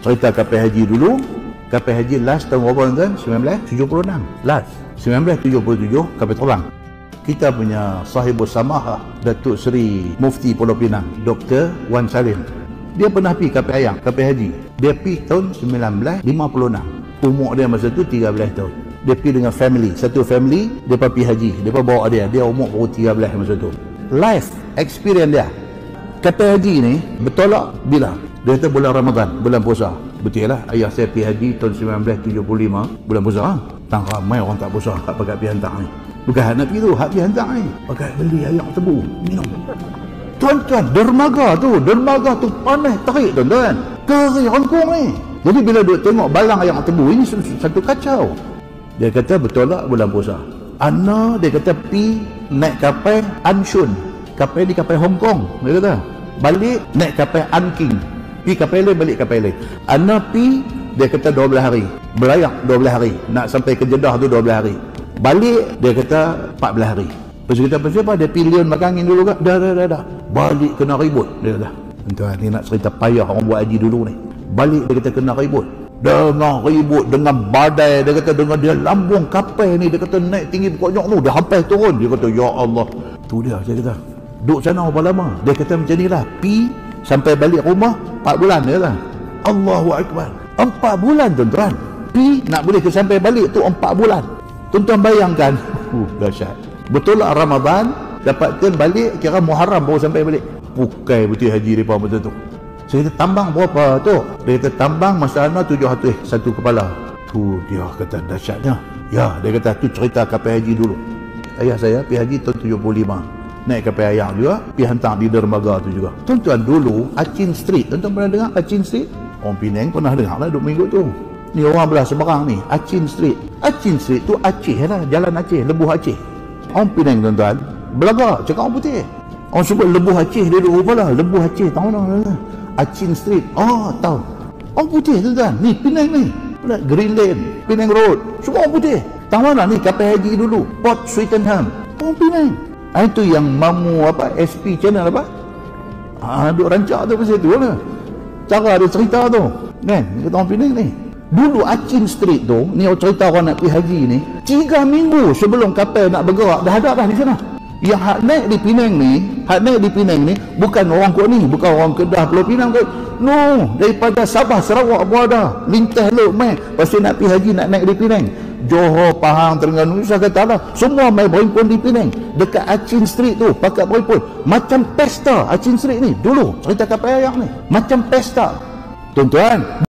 Cerita kapal haji dulu. Kapal haji last tahun berapa tuan? 1976. Last 1977 kapal terbang. Kita punya sahibul samahah Datuk Seri Mufti Pulau Pinang, Dr. Wan Salim. Dia pernah pergi kapal ayam, kapal haji. Dia pergi tahun 1956. Umur dia masa tu 13 tahun. Dia pergi dengan family, satu family, dia pergi haji. Dia bawa dia umur baru 13 masa tu. Life experience dia. Kapal haji ni bertolak bila? Dia kata bulan Ramadan, bulan puasa. Betul lah, ayah saya pergi haji tahun 1975, bulan puasa. Tak ramai orang tak puasa, tak pakai pergi hantar ni. Bukan hak nak pergi tu, hak pergi hantar ni. Pakai beli ayam tebu, minum. Tuan-tuan, dermaga tu panas terik tuan-tuan. Kering Hongkong ni. Jadi bila duk tengok balang ayam tebu ini satu kacau. Dia kata betul lah bulan puasa. Ana dia kata pi naik kapal Anshun. Kapal ni kapal Hong Kong. Dia kata balik naik kapal Anking. Pi kapal lain balik kapal lain. Ana pi dia kata 12 hari. Berlayar 12 hari. Nak sampai ke Jeddah tu 12 hari. Balik dia kata 14 hari. Lepas kita apa dia pilihan makan angin dulu kan? Dah. Balik kena ribut dia kata. Tuan ni nak cerita payah orang buat haji dulu ni. Balik dia kata kena ribut. Dengan ribut, dengan badai, dia kata dengan dia lambung kapal ni, dia kata naik tinggi pokoknya tu, dia hampir turun. Dia kata ya Allah. Tu dia saya kata. Duduk sana berapa lama? Dia kata macam ni lah. Pi sampai balik rumah 4 bulan dia lah. Allahu Akbar. 4 bulan tuan-tuan. Pi nak boleh sampai balik tu 4 bulan. Tuan-tuan bayangkan. Dahsyat. Betul lah Ramadan dapatkan balik kira Muharram baru sampai balik. Pukai betul haji mereka betul tu. Saya kata tambang berapa tu? Dia kata tambang masa ana 700 satu kepala. Tu dia kata dahsyatnya. Ya, dia kata tu cerita kapal haji dulu. Ayah saya pergi haji tahun 75. Naik kapal ayam juga, pergi hantar di dermaga tu juga. Tuan-tuan dulu Achin Street, tuan-tuan pernah dengar Achin Street? Orang Penang pernah dengar lah 2 minggu tu. Ni orang belah seberang ni, Achin Street. Achin Street tu Aceh lah, jalan Aceh, Lebuh Aceh. Orang Penang tuan-tuan, Belaga, cakap orang putih. Orang sebut Lebuh Aceh, dia duduk rupa lah, Lebuh Aceh, tahu tak? Achin Street, tahu. Orang putih tuan-tuan, ni Penang ni. Green Lane, Penang Road, semua orang putih. Tahu mana ni kapal haji dulu, Port Swettenham, orang Penang. Itu yang mamu apa, SP channel apa? Duk rancak tu pasal tu lah. Cara dia cerita tu, kan? Kata orang Penang ni. Dulu Achin Street tu, ni cerita orang nak pergi haji ni, 3 minggu sebelum kapal nak bergerak, dah ada dah di sana. Yang hak naik di Penang ni bukan orang kau ni, bukan orang Kedah Pulau Pinang kot. No, daripada Sabah Sarawak pun ada. Lintas lok mai. Pasal nak pergi haji nak naik di Penang. Johor, Pahang, Terengganu, saya kata lah. Semua mai berhimpun di Penang. Dekat Achin Street tu, pakat berhimpun. Macam pesta Achin Street ni. Dulu, cerita kapal ayam ni. Macam pesta. Tuan-tuan,